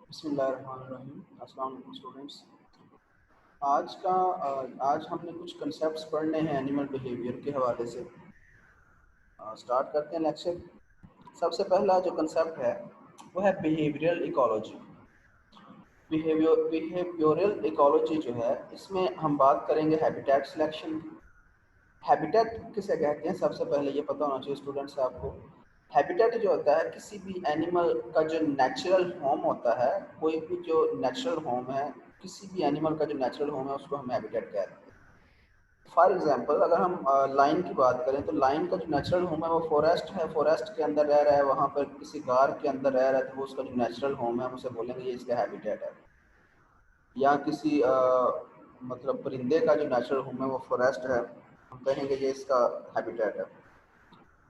बिस्मिल्लाहिर्रहमानिर्रहीम। अस्सलाम वालेकुम स्टूडेंट्स। आज हमने कुछ कंसेप्ट्स पढ़ने हैं एनिमल बिहेवियर के हवाले से। स्टार्ट करते हैं लेक्चर। सबसे पहला जो कंसेप्ट है वो है बिहेवियरल इकोलॉजी। बिहेवियरल इकोलॉजी जो है इसमें हम बात करेंगे हैबिटेट सिलेक्शन की। हैबिटेट किसे कहते हैं सबसे पहले ये पता होना चाहिए स्टूडेंट्स आपको। हैबिटेट जो होता है किसी भी एनिमल का जो नेचुरल होम होता है, कोई भी जो नेचुरल होम है, किसी भी एनिमल का जो नेचुरल होम है उसको हम हैबिटेट कहते हैं। फॉर एग्जांपल अगर हम लाइन की बात करें तो लाइन का जो नेचुरल होम है वो फॉरेस्ट है, फॉरेस्ट के अंदर रह रहा है, वहाँ पर किसी गार के अंदर रह रहा है तो वो उसका जो नेचुरल होम है हम उसे बोलेंगे ये इसका हैबिटेट है। या किसी मतलब परिंदे का जो नेचुरल होम है वो फॉरेस्ट है, हम कहेंगे ये इसका हैबिटेट है।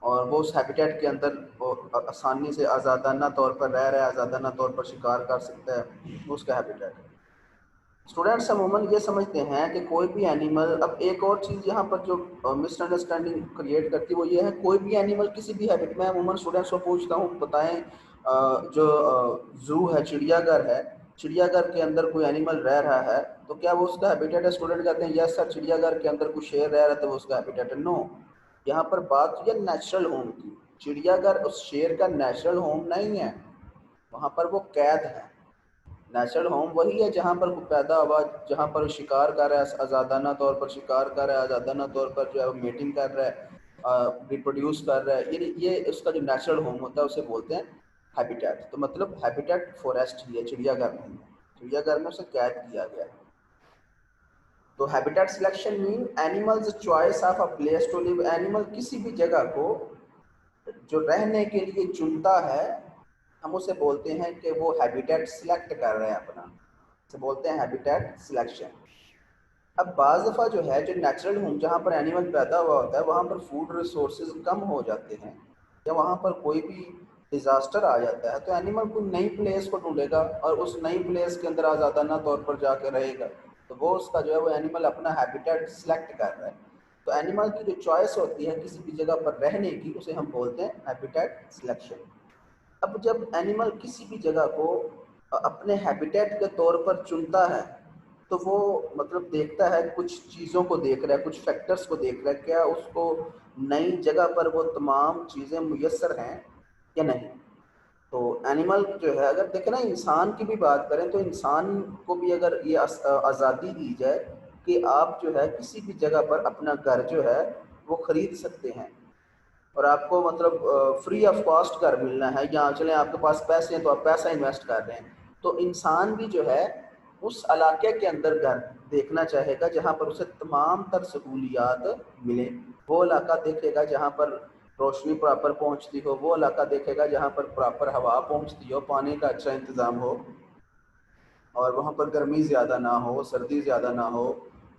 और वो उस हैबिटेट के अंदर वो आसानी से आज़ादाना तौर पर रह रहा है, आज़ादाना तौर पर शिकार कर सकता है, वो उसका हैबिटेट है। स्टूडेंट्स अमूमन ये समझते हैं कि कोई भी एनिमल, अब एक और चीज़ यहाँ पर जो मिसअंडरस्टैंडिंग क्रिएट करती है वो ये है, कोई भी एनिमल किसी भी हैबिट में, अमूमन स्टूडेंट्स को पूछता हूँ बताएं जो जू है, चिड़ियाघर है, चिड़ियाघर के अंदर कोई एनिमल रह रहा है तो क्या वो उसका हैबिटेट है? स्टूडेंट कहते हैं यस सर, चिड़ियाघर के अंदर कोई शेर रह रहा है तो वो उसका हैबिटेट है। नो, यहाँ पर बात हुई है नेचुरल होम की। चिड़ियाघर उस शेर का नेचुरल होम नहीं है, वहाँ पर वो कैद है। नेचुरल होम वही है जहाँ पर वो पैदा हुआ, जहाँ पर शिकार कर रहा है, आज़ादाना तौर पर शिकार कर रहा है, आज़ादाना तौर पर जो है वो मीटिंग कर रहा है, रिप्रोड्यूस कर रहा है, ये उसका जो नेचुरल होम होता है उसे बोलते हैं हैबिटेट। तो मतलब हैबिटेट फॉरेस्ट ही है, चिड़ियाघर नहीं है, चिड़ियाघर में उसे कैद किया गया है। तो habitat selection mean animals choice of a place to live. Animal किसी भी जगह को जो रहने के लिए चुनता है हम उसे बोलते हैं कि वो हैबिटेट सिलेक्ट कर रहे हैं अपना, उसे बोलते हैं हैबिटेट सिलेक्शन। अब बाज़ दफ़ा जो है जो नेचुरल होम जहाँ पर एनिमल पैदा हुआ होता है वहाँ पर फूड रिसोर्सेज कम हो जाते हैं, या वहाँ पर कोई भी डिज़ास्टर आ जाता है तो एनिमल कोई नई प्लेस को ढूंढेगा और उस नई प्लेस के अंदर आज़ादाना तौर पर जाकर रहेगा। तो वो उसका जो है वो एनिमल अपना हैबिटेट सिलेक्ट कर रहा है। तो एनिमल की जो चॉइस होती है किसी भी जगह पर रहने की उसे हम बोलते हैं हैबिटेट सिलेक्शन। अब जब एनिमल किसी भी जगह को अपने हैबिटेट के तौर पर चुनता है तो वो मतलब देखता है, कुछ चीज़ों को देख रहा है, कुछ फैक्टर्स को देख रहा है, क्या उसको नई जगह पर वो तमाम चीज़ें मुयस्सर हैं या नहीं। तो एनिमल जो है, अगर देखें ना इंसान की भी बात करें तो इंसान को भी अगर ये आज़ादी दी जाए कि आप जो है किसी भी जगह पर अपना घर जो है वो ख़रीद सकते हैं और आपको मतलब फ्री ऑफ कॉस्ट घर मिलना है, या चलें आपके पास पैसे हैं तो आप पैसा इन्वेस्ट कर रहे हैं, तो इंसान भी जो है उस इलाके के अंदर घर देखना चाहेगा जहाँ पर उसे तमाम तर सहूलियात मिले। वो इलाका देखेगा जहाँ पर रोशनी प्रॉपर पहुँचती हो, वो इलाका देखेगा जहाँ पर प्रॉपर हवा पहुँचती हो, पानी का अच्छा इंतज़ाम हो और वहाँ पर गर्मी ज़्यादा ना हो, सर्दी ज़्यादा ना हो।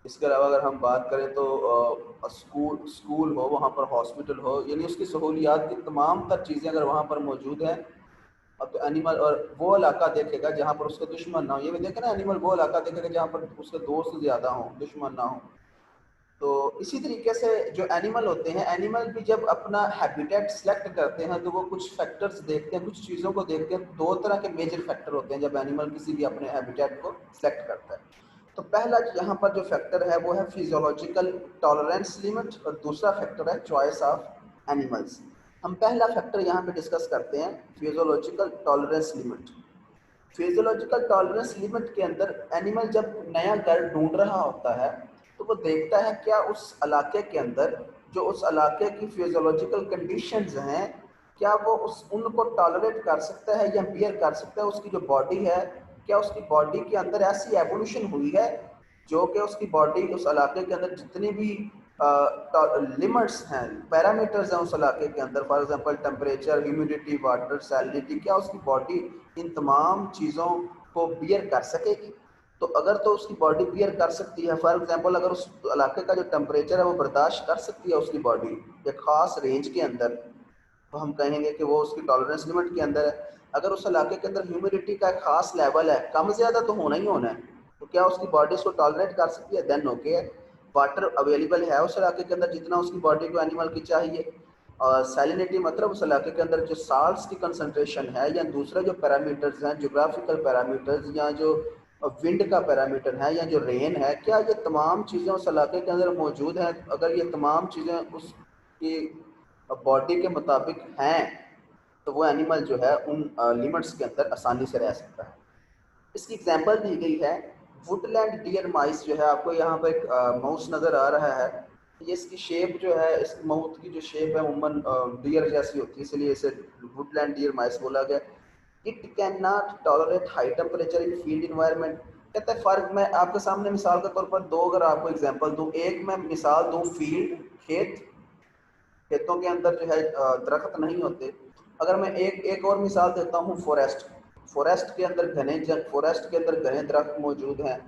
इसके अलावा अगर हम बात करें तो स्कूल हो, वहाँ पर हॉस्पिटल हो, यानी उसकी सहूलियात की तमाम तर चीज़ें अगर वहाँ पर मौजूद हैं। अब तो एनिमल और वो इलाका देखेगा जहाँ पर उसका दुश्मन ना हो। ये भी देखे ना, एनिमल वो इलाका देखेगा जहाँ पर उसके दोस्त ज़्यादा हों, दुश्मन ना हो। तो इसी तरीके से जो एनिमल होते हैं, एनिमल भी जब अपना हैबिटेट सेलेक्ट करते हैं तो वो कुछ फैक्टर्स देखते हैं, कुछ चीज़ों को देखते हैं। दो तरह के मेजर फैक्टर होते हैं जब एनिमल किसी भी अपने हैबिटेट को सेलेक्ट करता है। तो पहला यहाँ पर जो फैक्टर है वो है फिजियोलॉजिकल टॉलरेंस लिमिट और दूसरा फैक्टर है चॉइस ऑफ एनिमल्स। हम पहला फैक्टर यहाँ पे डिस्कस करते हैं, physiological tolerance limit. Physiological tolerance limit के अंदर एनिमल जब नया घर ढूंढ रहा होता है तो वो देखता है क्या उस इलाके के अंदर जो उस इलाके की फिजियोलॉजिकल कंडीशंस हैं, क्या वो उस उनको टॉलरेट कर सकता है या बियर कर सकता है। उसकी जो बॉडी है, क्या उसकी बॉडी के अंदर ऐसी एवोल्यूशन हुई है जो कि उसकी बॉडी उस इलाके के अंदर जितनी भी लिमिट्स हैं, पैरामीटर्स हैं उस इलाके के अंदर, for example temperature, humidity, water, salinity, क्या उसकी बॉडी इन तमाम चीज़ों को बियर कर सकेगी। तो अगर तो उसकी बॉडी बियर कर सकती है, फॉर एग्जांपल अगर उस इलाके का जो टेम्परेचर है वो बर्दाश्त कर सकती है उसकी बॉडी एक ख़ास रेंज के अंदर, तो हम कहेंगे कि वो उसकी टॉलरेंस लिमिट के अंदर है। अगर उस इलाके के अंदर ह्यूमिडिटी का एक ख़ास लेवल है, कम ज़्यादा तो होना ही होना है, तो क्या उसकी बॉडी उसको टॉलरेट कर सकती है? Then okay. वाटर अवेलेबल है उस इलाके के अंदर जितना उसकी बॉडी को एनिमल की चाहिए, और सैलिनिटी मतलब उस इलाके के अंदर जो साल्ट्स की कंसंट्रेशन है या दूसरे जो पैरामीटर्स हैं, जोग्राफिकल पैरामीटर्स या जो विंड का पैरामीटर है या जो रेन है, क्या ये तमाम चीज़ें उस इलाके के अंदर मौजूद हैं? अगर ये तमाम चीज़ें उसकी बॉडी के मुताबिक हैं तो वो एनिमल जो है उन लिमिट्स के अंदर आसानी से रह सकता है। इसकी एग्जांपल दी गई है वुडलैंड डियर माइस। जो है आपको यहाँ पर एक माउस नज़र आ रहा है। ये इसकी शेप जो है, इस माउथ की जो शेप है उमन डियर जैसी होती है, इसलिए इसे वुडलैंड डियर माइस बोला गया। It can not tolerate high temperature in field environment. कहते हैं फ़र्क, मैं आपके सामने मिसाल के तौर पर दो अगर आपको एग्जांपल दूँ, एक मैं मिसाल दूँ फील्ड, खेत, खेतों के अंदर जो है दरख्त नहीं होते। अगर मैं एक और मिसाल देता हूँ फॉरेस्ट, फॉरेस्ट के अंदर फॉरेस्ट के अंदर घने दरख्त मौजूद हैं,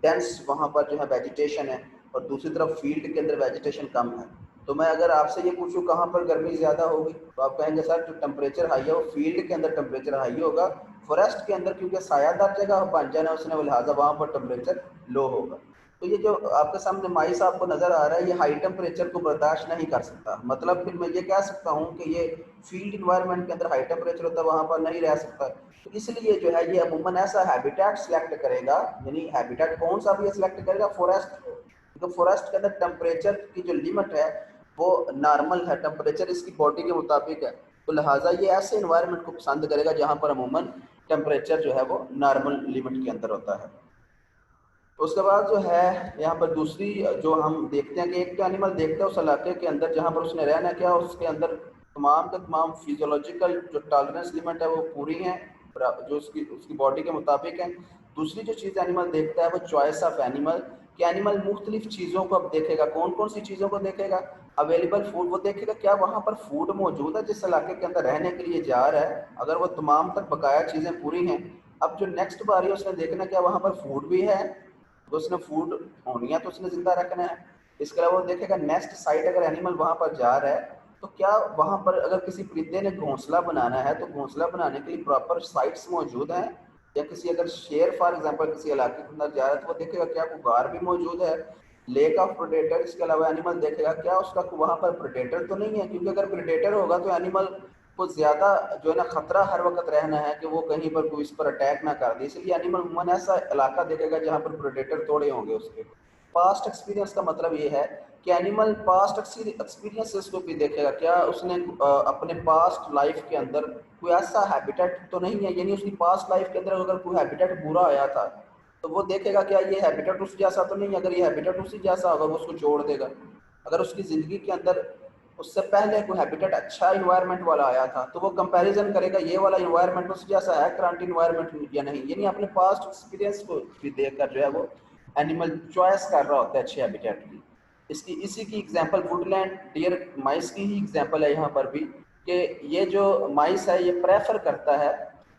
डेंस वहाँ पर जो है वेजिटेशन है, और दूसरी तरफ फील्ड के अंदर वेजिटेशन कम है। तो मैं अगर आपसे ये पूछूं कहाँ पर गर्मी ज़्यादा होगी, तो आप कहेंगे सर जो टेम्परेचर हाई है वो फील्ड के अंदर टेम्परेचर हाई होगा, फॉरेस्ट के अंदर क्योंकि सायादार जगह बन जाना उसने, लिहाजा वहाँ पर टेम्परेचर लो होगा। तो ये जो आपके सामने माइस आपको नज़र आ रहा है, ये हाई टेम्परेचर को बर्दाश्त नहीं कर सकता। मतलब फिर मैं ये कह सकता हूँ कि ये फील्ड इन्वायरमेंट के अंदर हाई टेम्परेचर होता है, वहाँ पर नहीं रह सकता। तो इसलिए जो है ये अमूमन ऐसा हैबिटेट सेलेक्ट करेगा, यानी हैबिटेट कौन सा भी ये सेलेक्ट करेगा, फॉरेस्ट। तो फॉरेस्ट के अंदर टेम्परेचर की जो लिमिट है वो नॉर्मल है, टेम्परेचर इसकी बॉडी के मुताबिक है, तो लिहाजा ये ऐसे इन्वायरमेंट को पसंद करेगा जहाँ पर अमूमन टेम्परेचर जो है वो नॉर्मल लिमिट के अंदर होता है। उसके बाद जो है यहाँ पर दूसरी जो हम देखते हैं कि एक तो एनिमल देखते हैं उस इलाके के अंदर जहाँ पर उसने रहना क्या, उसके अंदर तमाम के तमाम फिजियोलॉजिकल जो टॉलरेंस लिमिट है वो पूरी हैं, जो उसकी उसकी बॉडी के मुताबिक है। दूसरी जो चीज़ एनिमल देखता है वो चॉइस ऑफ एनिमल, कि एनिमल मुख्तलिफ चीज़ों को अब देखेगा। कौन कौन सी चीज़ों को देखेगा? अवेलेबल फूड, वो देखेगा क्या वहाँ पर फूड मौजूद है जिस इलाके के अंदर रहने के लिए जा रहा है। अगर वो तमाम तक बकाया चीज़ें पूरी हैं, अब जो नेक्स्ट बारी है उसने देखना क्या वहाँ पर फूड भी है, तो उसने फूड होनी है तो उसने जिंदा रखना है। इसके अलावा वो देखेगा नेक्स्ट साइट, अगर एनिमल वहाँ पर जा रहा है तो क्या वहाँ पर अगर किसी परिंदे ने घोंसला बनाना है तो घोंसला बनाने के लिए प्रॉपर साइट्स मौजूद हैं, या किसी अगर शेर फॉर एग्जांपल किसी इलाके के अंदर जा रहा है तो वो देखेगा क्या गुगार भी मौजूद है, लेक ऑफ प्रेडेटर। इसके अलावा एनिमल देखेगा क्या उसका वहाँ पर प्रेडेटर तो नहीं है, क्योंकि अगर प्रेडेटर होगा तो एनिमल को ज़्यादा जो है ना खतरा हर वक्त रहना है कि वो कहीं पर कोई इस पर अटैक ना कर दे, इसलिए एनिमल उमूमन ऐसा इलाका देखेगा जहाँ पर प्रेडेटर थोड़े होंगे उसके। पास्ट एक्सपीरियंस का मतलब ये है कि एनिमल पास्ट एक्सपीरियंसेस को भी देखेगा, क्या उसने अपने पास्ट लाइफ के अंदर कोई ऐसा हैबिटेट तो नहीं है, यानी उसकी पास्ट लाइफ के अंदर अगर कोई हैबिटेट बुरा आया था तो वो देखेगा क्या ये हैबिटेट उस जैसा तो नहीं है। अगर ये हैबिटेट उसी जैसा होगा वो उसको छोड़ देगा। अगर उसकी ज़िंदगी के अंदर उससे पहले कोई हैबिटेट अच्छा इन्वायरमेंट वाला आया था तो वो कंपैरिजन करेगा ये वाला इन्वायरमेंट उस जैसा है करंट इन्वायरमेंट या नहीं, यानी अपने पास्ट एक्सपीरियंस को भी देखकर जो है वो एनिमल चॉइस कर रहा होता है अच्छे हैबिटेट की। इसकी इसी की एग्जांपल वुडलैंड डियर माइस की ही एग्जांपल है यहाँ पर भी, कि ये जो माइस है ये प्रेफर करता है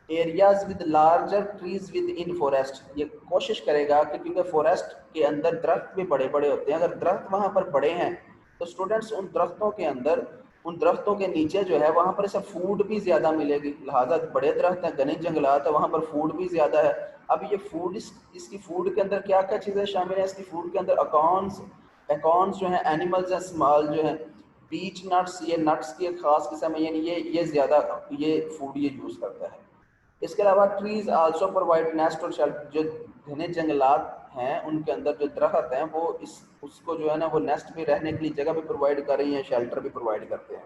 areas with larger trees with in forest. ये कोशिश करेगा कि क्योंकि फॉरेस्ट के अंदर दरख्त भी बड़े बड़े होते हैं, अगर दरख्त वहाँ पर बड़े हैं तो स्टूडेंट्स उन दरख्तों के अंदर, उन दरख्तों के नीचे जो है वहाँ पर इसे फूड भी ज़्यादा मिलेगी, लिहाजा बड़े दरख्त हैं, घने जंगलात है, वहाँ पर फूड भी ज़्यादा है। अब ये फूड इसकी फूड के अंदर क्या क्या चीज़ें शामिल हैं? इसकी फूड के अंदर अकॉन्स, एकॉन्स जो है एनिमल्स हैं स्मॉल जो है, पीच नट्स, ये नट्स की एक खास किस्म है, यानी ये ज़्यादा ये फूड ये यूज़ करता है। इसके अलावा ट्रीज आल्सो प्रोवाइड नेस्ट और शेल्टर, जो घने जंगलात हैं उनके अंदर जो दरख्त हैं वो इस उसको जो है ना वो नेस्ट में रहने के लिए जगह भी प्रोवाइड कर रही हैं, शेल्टर भी प्रोवाइड करते हैं।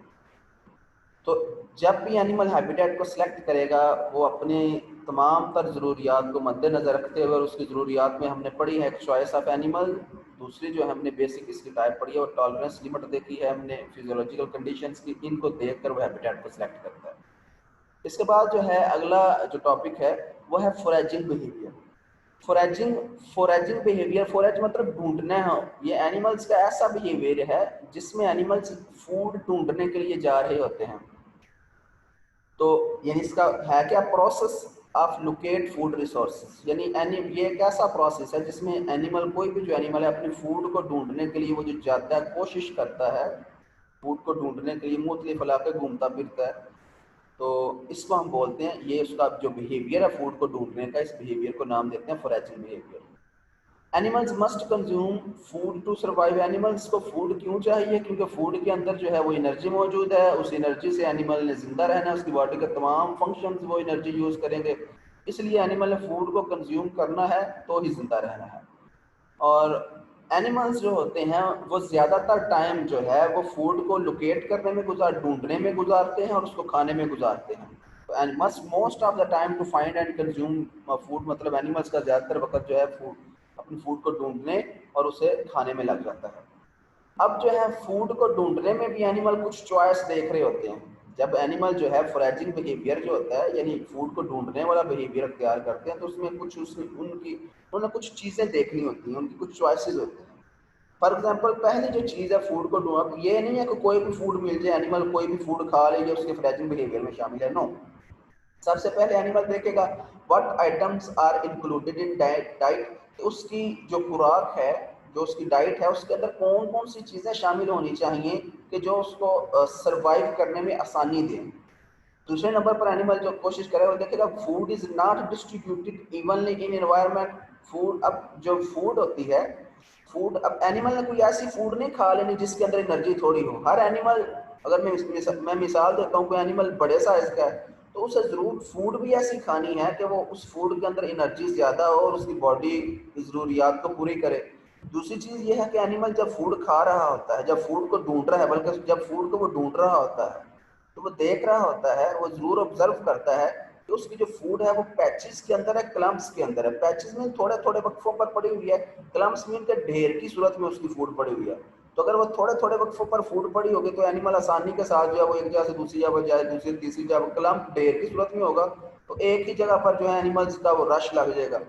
तो जब भी एनिमल हैबिटेट को सिलेक्ट करेगा वो अपने तमाम तर ज़रूरियात को मद्देनज़र रखते हुए, और उसकी ज़रूरियात में हमने पढ़ी है एक चॉइस ऑफ एनिमल, दूसरी जो हमने बेसिक इसकी टाइप पढ़ी है और टॉलरेंस लिमिट देखी है हमने फिजियोलॉजिकल कंडीशंस की, इनको देखकर वो हैबिटेट को सिलेक्ट करता है। इसके बाद जो है अगला जो टॉपिक है वो है foraging behaviour. Foraging foraging behaviour, forage मतलब ढूंढना है। ये एनिमल्स का ऐसा बिहेवियर है जिसमें एनिमल्स फूड ढूंढने के लिए जा रहे होते हैं। तो यानी इसका है क्या, process of locate food resources, यानी ये एक ऐसा प्रोसेस है जिसमें एनिमल, कोई भी जो एनिमल है अपने फूड को ढूंढने के लिए वो जो जाता है, कोशिश करता है फूड को ढूंढने के लिए, मुख्तलिफ इलाके घूमता फिरता है। तो इसको हम बोलते हैं, ये उसका जो बिहेवियर है फूड को ढूंढने का, इस बिहेवियर को नाम देते हैं foraging behaviour. Animals must consume food to survive. Animals को फूड क्यों चाहिए? क्योंकि फूड के अंदर जो है वो एनर्जी मौजूद है, उस एनर्जी से एनिमल ने जिंदा रहना है, उसकी बॉडी के तमाम फंक्शंस वो एनर्जी यूज़ करेंगे, इसलिए एनिमल ने फूड को कंज्यूम करना है तो ही जिंदा रहना है। और एनिमल्स जो होते हैं वो ज़्यादातर टाइम जो है वो फूड को लोकेट करने में ढूंढने में गुजारते हैं और उसको खाने में गुजारते हैं। तो animals most of the time to find and consume food, मतलब एनिमल्स का ज़्यादातर वक्त जो है फूड, अपनी फूड को ढूंढने और उसे खाने में लग जाता है। अब जो है फूड को ढूंढने में भी एनिमल कुछ चॉइस देख रहे होते हैं। जब एनिमल जो है फॉरेजिंग बिहेवियर जो होता है, यानी फूड को ढूंढने वाला बिहेवियर अख्तियार करते हैं, तो उसमें कुछ उन्हें कुछ चीज़ें देखनी होती हैं, उनकी कुछ चॉइसेस होती हैं। फॉर एग्जाम्पल पहली जो चीज़ है फूड को ढूंढ, ये नहीं है कि कोई भी फूड मिल जाए, एनिमल कोई भी फूड खा ले, ये उसके फॉरेजिंग बिहेवियर में शामिल है, नो। सबसे पहले एनिमल देखेगा what items are included in diet, उसकी जो खुराक है, जो उसकी डाइट है, उसके अंदर कौन कौन सी चीज़ें शामिल होनी चाहिए कि जो उसको सरवाइव करने में आसानी दें। दूसरे नंबर पर एनिमल जो कोशिश करे वो देखेगा food is not distributed evenly in environment. Food, अब जो फूड होती है, फूड, अब एनिमल ने कोई ऐसी फूड नहीं खा लेनी जिसके अंदर एनर्जी थोड़ी हो। हर एनिमल, अगर मैं मिसाल देता हूँ, कोई एनिमल बड़े साइज का है तो उसे ज़रूर फूड भी ऐसी खानी है कि वो उस फूड के अंदर एनर्जी ज़्यादा हो और उसकी बॉडी की ज़रूरियात को पूरी करे। दूसरी चीज़ ये है कि एनिमल जब फूड खा रहा होता है, जब फूड को ढूंढ रहा है, बल्कि जब फूड को वो ढूंढ रहा होता है, तो वो देख रहा होता है, वो ज़रूर ऑब्जर्व करता है कि उसकी जो फूड है वो पैचेस के अंदर है, क्लम्प्स के अंदर है। पैचेस में थोड़े थोड़े वक्फों पर पड़ी हुई है, क्लम्प्स में के ढेर की सूरत में उसकी फूड पड़ी हुई है। तो अगर वो थोड़े थोड़े वक्फों पर फूड पड़ी होगी तो एनिमल आसानी के साथ जो है वो एक जगह से दूसरी जगह जाए, दूसरी तीसरी जगह, क्लम्प ढेर की सूरत में होगा तो एक ही जगह पर जो है एनिमल्स का वो रश लग जाएगा।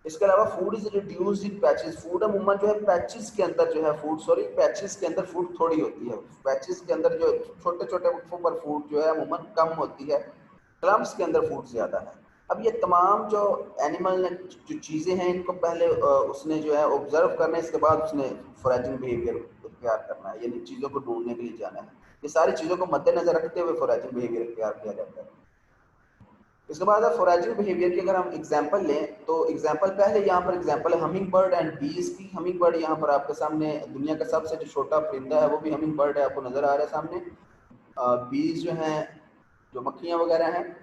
इसके अलावा food is reduced in patches. Food अमूमन जो है पैचेस के अंदर जो है फूड, सॉरी, पैचेस के अंदर फूड थोड़ी होती है। पैचेस के अंदर जो छोटे छोटे वक्फों पर फूड जो है अमूमन कम होती है, क्लम्प्स के अंदर फूड ज़्यादा है। अब ये तमाम जो एनिमल ने जो चीज़ें हैं इनको पहले उसने जो है ऑब्जर्व करना है, इसके बाद उसने फॉरेजिंग बिहेवियर इख्तियार करना है, यानी चीज़ों को ढूंढने के लिए जाना है। ये सारी चीज़ों को मद्देनजर रखते हुए फॉरेजिंग बिहेवियर इख्तियार किया जाता है। इसके बाद फॉरेजिंग बिहेवियर की अगर हम एग्जांपल लें तो एग्जांपल, पहले यहाँ पर एग्जांपल है हमिंग बर्ड एंड बीज की। हमिंग बर्ड यहाँ पर आपके सामने दुनिया का सबसे जो छोटा परिंदा है वो भी हमिंग बर्ड है, आपको नज़र आ रहा है सामने। बीज जो हैं, जो मक्खियाँ वगैरह हैं,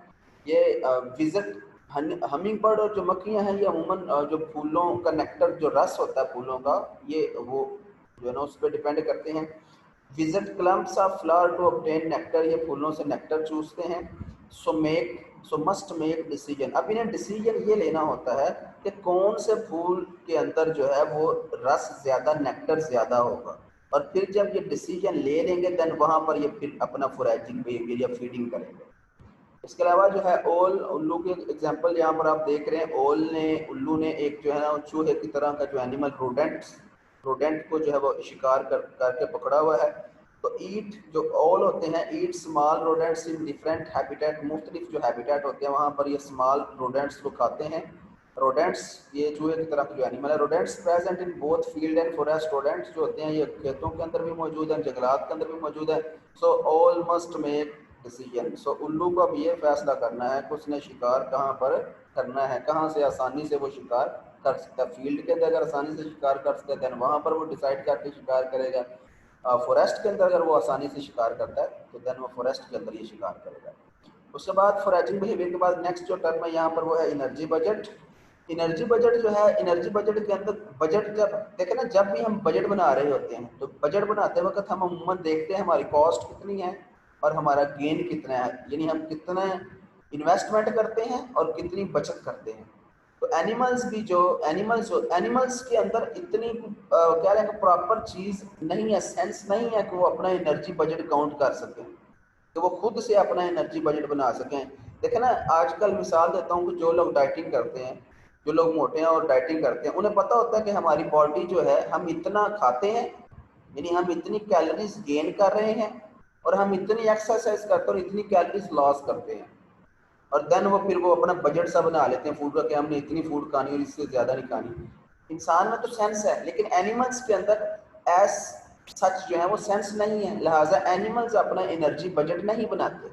ये विजिट, हमिंग बर्ड और जो मक्खियाँ हैं ये अमूमन जो फूलों का नेक्टर, जो रस होता है फूलों का, ये वो जो है ना उस पर डिपेंड करते हैं। Visit clumps of flower to obtain nectar, ये फूलों से नेक्टर चूसते हैं। सो मस्ट मेक डिसीजन, अब इन्हें डिसीजन ये लेना होता है कि कौन से फूल के अंदर जो है वो रस ज़्यादा, नेक्टर ज़्यादा होगा। और फिर जब ये डिसीजन ले लेंगे देन वहाँ पर ये फिर अपना फॉरेजिंग बिहेवियर या फीडिंग करेंगे। इसके अलावा जो है ओल, उल्लू के एग्जांपल यहाँ पर आप देख रहे हैं। उल्लू ने एक जो है ना चूहे की तरह का जो एनिमल, रोडेंट को जो है वो शिकार करके पकड़ा हुआ है। तो ईट, जो ओल होते हैं, eat small rodents in different habitat, मुख्तलिफ जो हैबिटेट होते हैं वहाँ पर ये स्मॉल रोडेंट्स को खाते हैं। रोडेंट्स, ये चूहे की तरह जो एनिमल है। Rodents present in both field and forest, rodents जो होते हैं ये खेतों के अंदर भी मौजूद है, जंगलात के अंदर भी मौजूद है। So all must make decision, so उल्लू को अब ये फैसला करना है कि उसने शिकार कहाँ पर करना है, कहाँ से आसानी से वो शिकार कर सकता है। फील्ड के अंदर अगर आसानी से शिकार कर सकता है देन वहाँ पर वो डिसाइड करके शिकार करेगा। फॉरेस्ट के अंदर अगर वो आसानी से शिकार करता है तो देन वो फॉरेस्ट के अंदर ये शिकार करेगा। उसके बाद फॉरेजिंग बिहेवियर के बाद नेक्स्ट जो टर्म है यहाँ पर वो है एनर्जी बजट। एनर्जी बजट जो है, एनर्जी बजट के अंदर बजट, जब देखें ना, जब भी हम बजट बना रहे होते हैं तो बजट बनाते वक्त हम अमूमन देखते हैं हमारी कॉस्ट कितनी है और हमारा गेन कितना है, यानी हम कितना इन्वेस्टमेंट करते हैं और कितनी बचत करते हैं। तो एनिमल्स के अंदर इतनी क्या रहेगा, प्रॉपर चीज़ नहीं है, सेंस नहीं है कि वो अपना एनर्जी बजट काउंट कर सकें, तो वो खुद से अपना एनर्जी बजट बना सकें। देखें ना, आजकल मिसाल देता हूँ कि जो लोग डाइटिंग करते हैं, जो लोग मोटे हैं और डाइटिंग करते हैं, उन्हें पता होता है कि हमारी बॉडी जो है, हम इतना खाते हैं, यानी हम इतनी कैलोरीज गेन कर रहे हैं, और हम इतनी एक्सरसाइज करते हैं और इतनी कैलोरीज लॉस करते हैं। और देन वो फिर वो अपना बजट सा बना लेते हैं फूड का कि हमने इतनी फूड खानी और इससे ज़्यादा नहीं खानी। इंसान में तो सेंस है, लेकिन एनिमल्स के अंदर एस सच जो है वो सेंस नहीं है, लिहाजा एनिमल्स अपना एनर्जी बजट नहीं बनाते।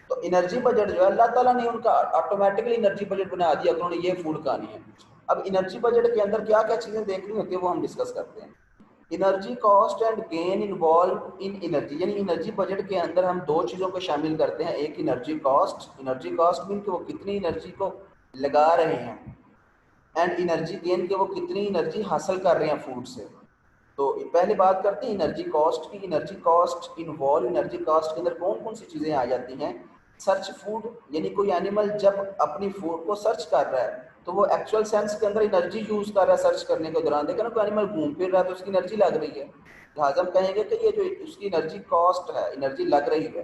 तो एनर्जी बजट जो है अल्लाह ताला ने उनका ऑटोमेटिकली एनर्जी बजट बना दिया कि उन्होंने ये फूड खानी है। अब एनर्जी बजट के अंदर क्या क्या चीजें देखनी होती है वो हम डिस्कस करते हैं। Energy cost and gain involve in energy, यानी एनर्जी बजट के अंदर हम दो चीज़ों को शामिल करते हैं। एक एनर्जी कॉस्ट मीन कि वो कितनी एनर्जी को लगा रहे हैं, एंड एनर्जी गेन के वो कितनी एनर्जी हासिल कर रहे हैं फूड से। तो पहले बात करते हैं एनर्जी कॉस्ट की। एनर्जी कॉस्ट के अंदर कौन कौन सी चीज़ें आ जाती हैं। सर्च फूड, यानी कोई एनिमल जब अपनी फूड को सर्च कर रहा है तो वो एक्चुअल सेंस के अंदर एनर्जी यूज कर रहा है सर्च करने के दौरान। देखा ना, कोई एनिमल घूम फिर रहा है तो उसकी एनर्जी लग रही है, लिहाजा हम कहेंगे कि ये जो उसकी एनर्जी कॉस्ट है, एनर्जी लग रही है।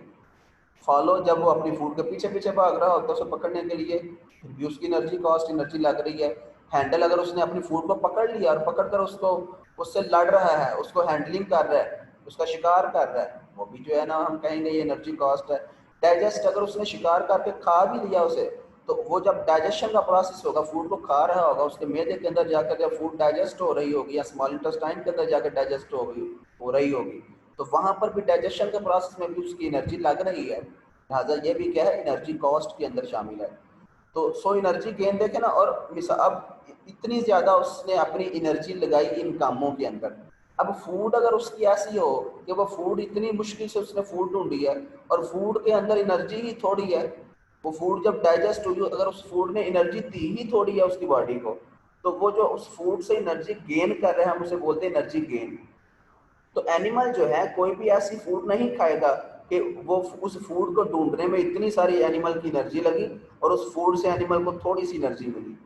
फॉलो, जब वो अपनी फूड के पीछे पीछे भाग रहा होता है उसे पकड़ने के लिए, फिर भी उसकी एनर्जी लग रही है। हैंडल, अगर उसने अपनी फूड को पकड़ लिया और पकड़ कर उसको उससे लड़ रहा है, उसको हैंडलिंग कर रहा है, उसका शिकार कर रहा है, वो भी जो है ना हम कहेंगे ये एनर्जी कॉस्ट है। डाइजेस्ट, अगर उसने शिकार करके खा भी लिया उसे, तो वो जब डाइजेशन का प्रोसेस होगा, फूड को खा रहा होगा, उसके मैदे के अंदर जाकर जब फूड डाइजेस्ट हो रही होगी या स्मॉल इंटेस्टाइन के अंदर जाकर डाइजेस्ट हो रही होगी, तो वहां पर भी डाइजेशन के प्रोसेस में भी उसकी एनर्जी लग रही है। लिहाजा ये भी क्या है, एनर्जी कॉस्ट के अंदर शामिल है। तो सो एनर्जी गेन देखे ना, और अब इतनी ज्यादा उसने अपनी एनर्जी लगाई इन कामों के अंदर। अब फूड अगर उसकी ऐसी हो कि वो फूड इतनी मुश्किल से उसने फूड ढूंढी है और फूड के अंदर एनर्जी ही थोड़ी है, वो फूड जब डाइजेस्ट हुई, अगर उस फूड ने एनर्जी दी ही थोड़ी है उसकी बॉडी को, तो वो जो उस फूड से एनर्जी गेन कर रहे हैं हम उसे बोलते हैं एनर्जी गेन। तो एनिमल जो है कोई भी ऐसी फूड नहीं खाएगा कि वो उस फूड को ढूंढने में इतनी सारी एनिमल की एनर्जी लगी और उस फूड से एनिमल को थोड़ी सी एनर्जी मिली।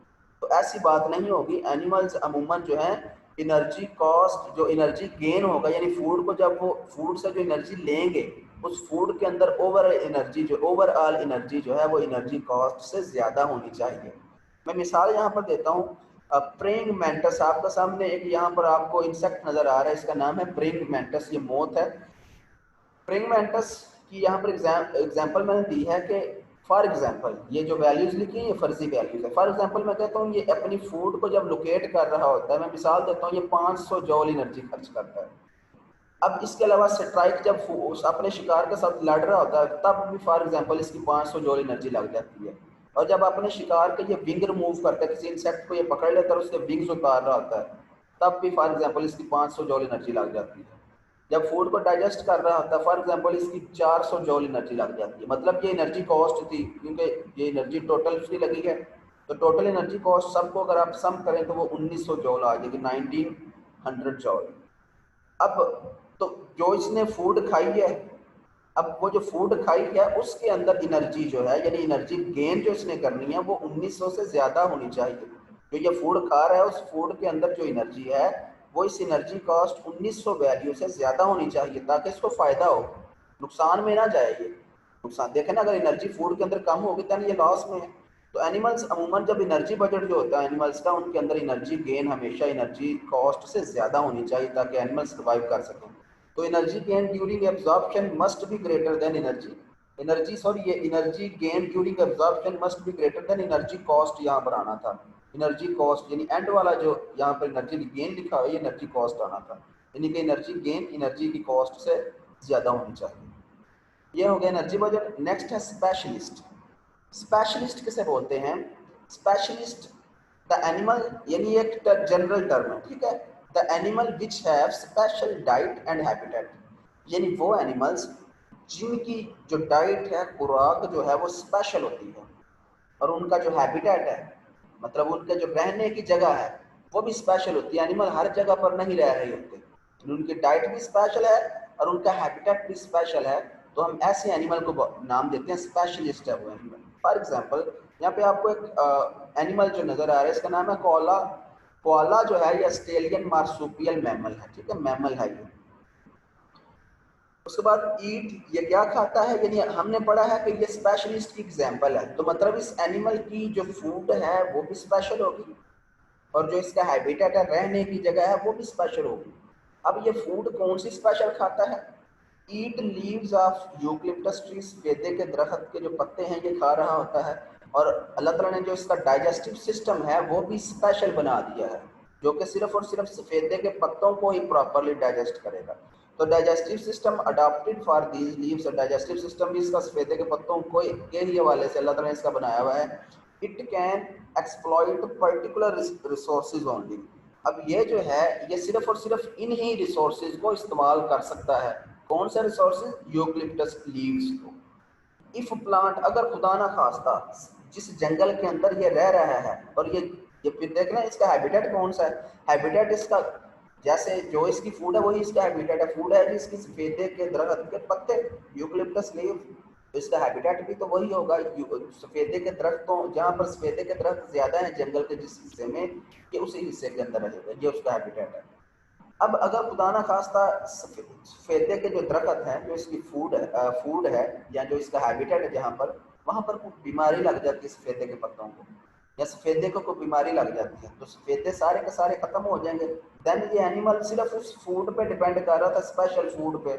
तो ऐसी बात नहीं होगी। एनिमल्स अमूमन जो है एनर्जी कॉस्ट, जो एनर्जी गेन होगा, यानी फूड को जब वो फूड से जो एनर्जी लेंगे, उस फूड के अंदर ओवरऑल एनर्जी जो है वो एनर्जी कॉस्ट से ज़्यादा होनी चाहिए। मैं मिसाल यहाँ पर देता हूँ। प्रेइंग मैंटस, आपका सामने एक यहाँ पर आपको इंसेक्ट नजर आ रहा है, इसका नाम है प्रेइंग मैंटस, ये मोथ है। प्रेइंग मैंटस की यहाँ पर एग्जाम्पल मैंने दी है कि फॉर एग्जाम्पल ये जो वैल्यूज लिखी है ये फर्जी वैल्यूज है। फॉर एग्जाम्पल मैं कहता हूँ ये अपनी फूड को जब लोकेट कर रहा होता है, मैं मिसाल देता हूँ, ये 500 जॉल एनर्जी खर्च करता है। अब इसके अलावा स्ट्राइक जब अपने शिकार के साथ लड़ रहा होता है तब भी फॉर एग्जांपल इसकी 500 जॉल एनर्जी लग जाती है। और जब अपने शिकार के ये विंग रिमूव करता है, किसी इंसेक्ट को ये पकड़ लेता है और उसके विंग्स उतार रहा होता है, तब भी फॉर एग्जांपल इसकी 500 जॉल एनर्जी लग जाती है। जब फूड को डाइजेस्ट कर रहा होता है फॉर एग्जांपल इसकी 400 जॉल एनर्जी लग जाती है। मतलब ये एनर्जी कॉस्ट थी, क्योंकि ये एनर्जी टोटल उसकी लगी है, तो टोटल एनर्जी कॉस्ट सबको अगर आप सम करें तो वो 1900 जॉल आ जाएगी, 1900 जॉल। अब तो जो इसने फूड खाई है, अब वो जो फूड खाई है उसके अंदर एनर्जी जो है, यानी एनर्जी गेन जो इसने करनी है वो 1900 से ज़्यादा होनी चाहिए। जो ये फूड खा रहा है उस फूड के अंदर जो एनर्जी है वो इस एनर्जी कॉस्ट 1900 वैल्यू से ज़्यादा होनी चाहिए, ताकि इसको फ़ायदा हो, नुकसान में ना जाए ये। नुकसान देखें ना, अगर एनर्जी फूड के अंदर कम होगी तो ये लॉस में है। तो एनिमल्स अमूमन जब एनर्जी बजट जो होता है एनिमल्स का, उनके अंदर एनर्जी गेन हमेशा एनर्जी कॉस्ट से ज़्यादा होनी चाहिए ताकि एनिमल्स सर्वाइव कर सकें। तो energy gain during absorption must be greater than ये energy gain during absorption must be greater than energy cost यहाँ पर आना था। एनर्जी कॉस्ट यानी एंड वाला जो यहाँ पर एनर्जी गेन लिखा हुआ है ये एनर्जी कॉस्ट आना था, यानी कि एनर्जी गेन एनर्जी की कॉस्ट से ज़्यादा होनी चाहिए। ये हो गया एनर्जी बजट। नेक्स्ट है स्पेशलिस्ट। स्पेशलिस्ट किसे बोलते हैं? स्पेशलिस्ट द एनिमल, यानी एक जनरल टर्म है, ठीक है। The animal which have special diet and habitat, यानी वो एनिमल्स जिनकी जो डाइट है, खुराक जो है वो स्पेशल होती है, और उनका जो हैबिटेट है, मतलब उनके जो रहने की जगह है वो भी स्पेशल होती है। एनिमल हर जगह पर नहीं रह रहे होते, तो उनकी डाइट भी स्पेशल है और उनका हैबिटेट भी स्पेशल है, तो हम ऐसे एनिमल को नाम देते हैं स्पेशलिस्ट है वो एनिमल। फॉर एग्जांपल यहाँ पे आपको एक एनिमल जो नज़र आ रहा है इसका नाम है कोआला। कोआला जो है ये ऑस्ट्रेलियन मार्सुपियल मैमल है, ठीक है, मैमल है ये। उसके बाद ईट, ये क्या खाता है, यानी हमने पढ़ा है कि ये स्पेशलिस्ट की एग्जांपल है, तो मतलब इस एनिमल की जो फूड है वो भी स्पेशल होगी और जो इसका हैबिटेट है, रहने की जगह है, वो भी स्पेशल होगी। अब ये फूड कौन सी स्पेशल खाता है? ईट लीव्स ऑफ यूकलिप्टस ट्रीज, बेदे के दरख्त के जो पत्ते हैं ये खा रहा होता है। और अल्लाह ताला ने जो इसका डाइजेस्टिव सिस्टम है वो भी स्पेशल बना दिया है, जो कि सिर्फ और सिर्फ सफ़ेदे के पत्तों को ही प्रॉपरली डाइजेस्ट करेगा। तो digestive system adopted for these leaves, digestive system भी इसका सफ़ेदे के पत्तों को के ही हवाले से अल्लाह ताला ने इसका बनाया हुआ है। It can exploit particular resources only. अब ये जो है ये सिर्फ और सिर्फ इन ही रिसोर्सेज को इस्तेमाल कर सकता है। कौन सा रिसोर्सेज? यूकलिप्टस लीव्स को। इफ प्लांट, अगर खुदा ना खास्ता जिस जंगल के अंदर ये रह रहा है, और ये फिर देख रहे हैं इसका हैबिटेट कौन सा है। हैबिटेट इसका, जैसे जो इसकी फूड है वही इसका हैबिटेट है। फूड है जिसकी सफेदे के दरख्त के पत्ते, यूकलिप्टस लीव, तो इसका हैबिटेट भी तो वही होगा। सफेदे के दरख्तों, जहाँ पर सफेदे के दरख्त ज्यादा है जंगल के जिस हिस्से में, ये उसी हिस्से के अंदर रहेगा, ये उसका हैबिटेट है। अब अगर खुदा ना खास्ता सफेदे के जो दरख्त हैं, जो इसकी फूड है या जो इसका हैबिटेट है जहाँ पर, वहाँ पर कोई बीमारी लग जाती है सफेदे के पत्तों को, या सफेदे को कोई बीमारी लग जाती है, तो सफेदे सारे के सारे खत्म हो जाएंगे। देन ये एनिमल सिर्फ उस फूड पे डिपेंड कर रहा था, स्पेशल फूड पे,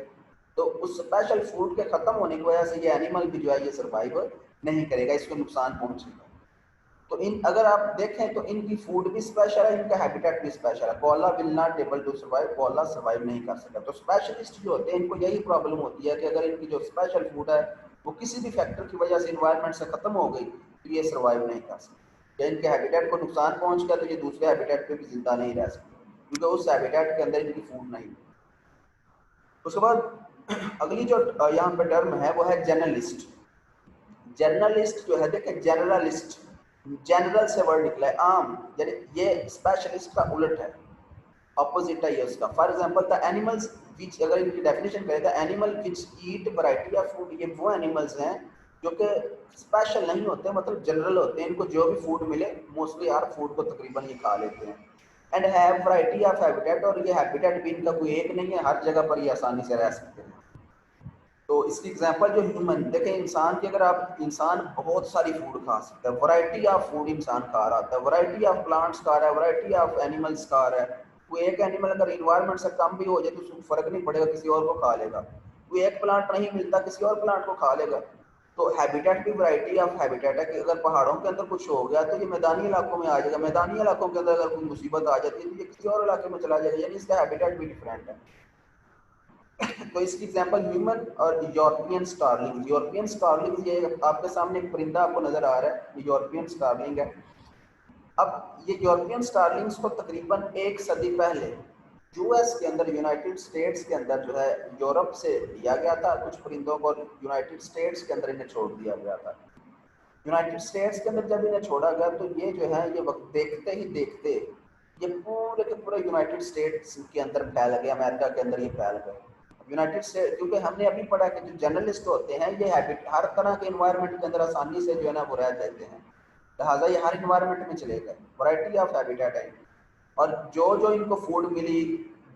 तो उस स्पेशल फूड के खत्म होने की वजह से ये एनिमल भी जो है ये सर्वाइव नहीं करेगा, इसको नुकसान पहुंचेगा। तो इन, अगर आप देखें तो इनकी फूड भी स्पेशल है, इनका हैबिटेट भी स्पेशल है। Koala will not able to survive, koala survive नहीं कर सकता। तो स्पेशलिस्ट जो होते हैं इनको यही प्रॉब्लम होती है कि अगर इनकी जो स्पेशल फूड है वो किसी भी फैक्टर की वजह से इन्वायरमेंट से खत्म हो गई तो ये सर्वाइव नहीं कर सकते, या इनके हैबिटेट को नुकसान पहुंच गया तो ये दूसरे हैबिटेट पे भी जिंदा नहीं रह सकते, क्योंकि उस हैबिटेट के अंदर इनकी फूड नहीं। उसके बाद अगली जो यहाँ पे टर्म है वो है जर्नलिस्ट। जर्नलिस्ट जो है, देखिए जनरलिस्ट, जनरल से वर्ड निकला है, आम, यानी ये स्पेशलिस्ट का उलट है, ऑपोजिट है ये उसका। For example the animals which, अगर इनकी डेफिनेशन करें, the animal which eat variety of food, ये वो एनिमल्स हैं जो कि स्पेशल नहीं होते, मतलब जनरल होते हैं, इनको जो भी फूड मिले मोस्टली हर फूड को तकरीबन ये खा लेते हैं। And have variety of habitat, और ये हैबिटेट भी इनका कोई एक नहीं है, हर जगह पर ये आसानी से रह सकते हैं। तो इसकी एग्जांपल जो ह्यूमन, देखें इंसान की, अगर आप, इंसान बहुत सारी फूड खा सकता है, वैरायटी ऑफ फूड इंसान खा रहा होता है, वैरायटी ऑफ प्लांट्स खा रहा है, वैरायटी ऑफ एनिमल्स खा रहा है। कोई एक एनिमल अगर इन्वायरमेंट से कम भी हो जाए तो उसको फर्क नहीं पड़ेगा, किसी और को खा लेगा। कोई एक प्लांट नहीं मिलता, किसी और प्लांट को खा लेगा। तो हैबिटेट भी वैरायटी ऑफ हैबिटेट है, कि अगर पहाड़ों के अंदर कुछ हो गया तो ये मैदानी इलाकों में आ जाएगा, मैदानी इलाकों के अंदर अगर कोई मुसीबत आ जाती है तो ये किसी और इलाके में चला जाएगा, यानी इसका हैबिटेट भी डिफरेंट है। तो इसकी एग्जांपल ह्यूमन और यूरोपियन स्टारलिंग। यूरोपियन स्टारलिंग, ये आपके सामने एक परिंदा आपको नजर आ रहा है, ये यूरोपियन स्टारलिंग है। अब ये यूरोपियन स्टारलिंग्स को तकरीबन एक सदी पहले यूएस के अंदर, यूनाइटेड स्टेट्स के अंदर जो है, यूरोप से लिया गया था कुछ परिंदों को, यूनाइटेड स्टेट्स के अंदर इन्हें छोड़ दिया गया था। यूनाइटेड स्टेट्स के अंदर जब इन्हें छोड़ा गया तो ये जो है ये वक्त देखते ही देखते ये पूरे के पूरे यूनाइटेड स्टेट्स के अंदर फैल गए, अमेरिका के अंदर ये फैल गए। यूनाइटेड स्टेट, क्योंकि हमने अभी पढ़ा कि जो जर्नलिस्ट होते हैं ये हैबिट हर तरह के इन्वायरमेंट के अंदर आसानी से जो है ना वो रह जाते हैं, लिहाजा ये हर इन्वायरमेंट में चले गए, वैरायटी ऑफ हैबिटेट है। और जो जो इनको फूड मिली,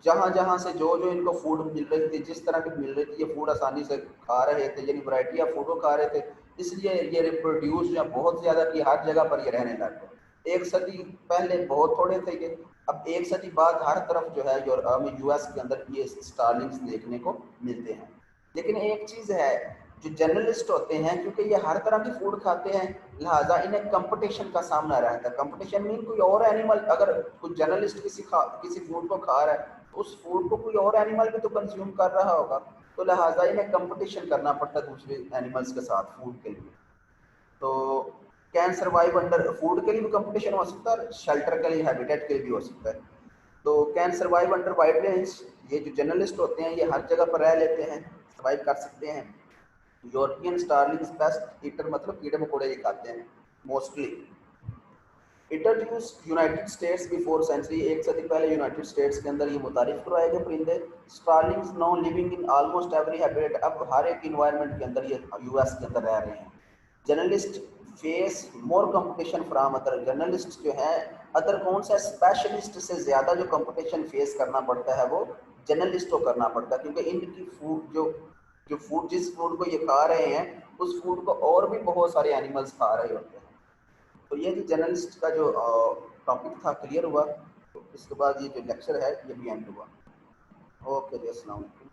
जहाँ जहाँ से जो जो इनको फूड मिल रही थी, जिस तरह की मिल रही थी, ये फूड आसानी से खा रहे थे, यानी वैरायटी ऑफ फूड को खा रहे थे, इसलिए ये रिप्रोड्यूस या बहुत ज़्यादा की हर जगह पर ये रहने लग गए। एक सदी पहले बहुत थोड़े थे ये, अब एक सदी बाद हर तरफ जो है यूएस के अंदर ये स्टारलिंग्स देखने को मिलते हैं। लेकिन एक चीज़ है, जो जर्नलिस्ट होते हैं क्योंकि ये हर तरह की फूड खाते हैं, लिहाजा इन्हें कंपटीशन का सामना रहता है। कंपटीशन मीन कोई और एनिमल, अगर कोई जर्नलिस्ट किसी फूड को खा रहा है तो उस फूड को कोई और एनिमल भी तो कंज्यूम कर रहा होगा, तो लिहाजा इन्हें कंपटीशन करना पड़ता है दूसरे एनिमल्स के साथ फूड के लिए। तो कैन सर्वाइव अंडर, फूड के लिए भी कंपटीशन हो सकता है, शेल्टर के लिए, हैबिटेट के लिए भी हो सकता है। तो can survive under wide range, ये जो जर्नलिस्ट होते हैं ये हर जगह पर रह लेते हैं, सर्वाइव कर सकते हैं। यूरोपियन स्टारलिंग्स पेस्ट ईटर, मतलब कीड़े मकोड़े ये खाते हैं mostly. Introduced United States before century, एक सदी पहले यूनाइटेड स्टेट्स के अंदर ये मुतारिफ करवाए गए परिंदे। Starlings now living in almost every habitat, अब हर एक इन्वायरमेंट के अंदर ये यूएस के अंदर रह रहे हैं। Journalist face more competition from other, journalist जो है अदर कौन सा स्पेशलिस्ट से ज़्यादा जो कंपटीशन फेस करना पड़ता है वो जर्नलिस्ट को करना पड़ता है, क्योंकि इनकी फूड जो जो फूड जिस फूड को ये खा रहे हैं उस फूड को और भी बहुत सारे एनिमल्स खा रहे होते हैं। तो ये जो जर्नलिस्ट का जो टॉपिक था क्लियर हुआ, तो इसके बाद ये जो लेक्चर है ये भी एंड हुआ। ओके जी, अस्सलाम वालेकुम।